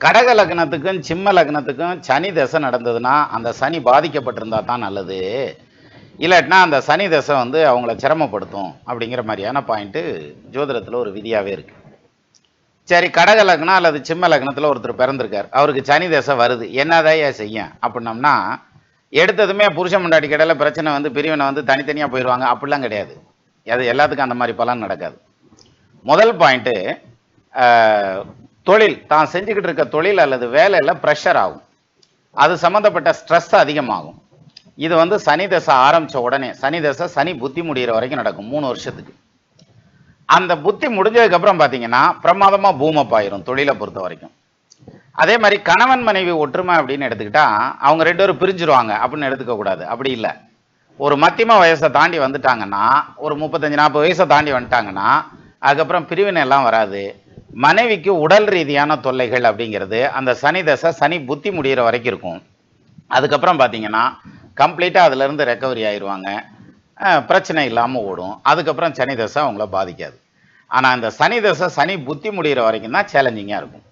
கடக லக்னத்துக்கும் சிம்ம லக்னத்துக்கும் சனி தசை நடந்ததுன்னா அந்த சனி பாதிக்கப்பட்டிருந்தா தான் நல்லது, இல்லாட்டினா அந்த சனி தசை வந்து அவங்கள சிரமப்படுத்தும் அப்படிங்கிற மாதிரியான பாயிண்ட்டு ஜோதிடத்தில் ஒரு விதியாகவே இருக்கு. சரி, கடக லக்னம் அல்லது சிம்ம லக்னத்தில் ஒருத்தர் பிறந்திருக்கார், அவருக்கு சனி தசை வருது, என்னதான் செய்யும் அப்படின்னம்னா, எடுத்ததுமே புருஷன் முன்னாடி கடையில பிரச்சனை வந்து பிரிவினை வந்து தனித்தனியாக போயிடுவாங்க அப்படிலாம் கிடையாது. அது எல்லாத்துக்கும் அந்த மாதிரி பலன் நடக்காது. முதல் பாயிண்ட்டு, தொழில் தான் செஞ்சுக்கிட்டு இருக்க தொழில் அல்லது வேலையில் ப்ரெஷர் ஆகும், அது சம்மந்தப்பட்ட ஸ்ட்ரெஸ் அதிகமாகும். இது வந்து சனி தசை ஆரம்பித்த உடனே, சனி தசை சனி புத்தி முடிகிற வரைக்கும் நடக்கும் 3 வருஷத்துக்கு. அந்த புத்தி முடிஞ்சதுக்கப்புறம் பார்த்தீங்கன்னா பிரமாதமாக பூமப் ஆயிரும் தொழிலை பொறுத்த வரைக்கும். அதே மாதிரி கணவன் மனைவி ஒற்றுமை அப்படின்னு எடுத்துக்கிட்டா அவங்க 2 பேரும் பிரிஞ்சிருவாங்க அப்படின்னு எடுத்துக்க கூடாது. அப்படி இல்லை, ஒரு மத்தியம வயசை தாண்டி வந்துட்டாங்கன்னா, ஒரு 35-40 வயசை தாண்டி வந்துட்டாங்கன்னா அதுக்கப்புறம் பிரிவினை எல்லாம் வராது. மனைவிக்கு உடல் ரீதியான தொல்லைகள் அப்படிங்கிறது அந்த சனி தசை சனி புத்தி முடிகிற வரைக்கும் இருக்கும். அதுக்கப்புறம் பார்த்தீங்கன்னா கம்ப்ளீட்டாக அதுலேருந்து ரெக்கவரி ஆயிடுவாங்க, பிரச்சனை இல்லாமல் ஓடும். அதுக்கப்புறம் சனி தசை அவங்கள பாதிக்காது. ஆனால் இந்த சனி தசை சனி புத்தி முடிகிற வரைக்கும் தான் சேலஞ்சிங்காக இருக்கும்.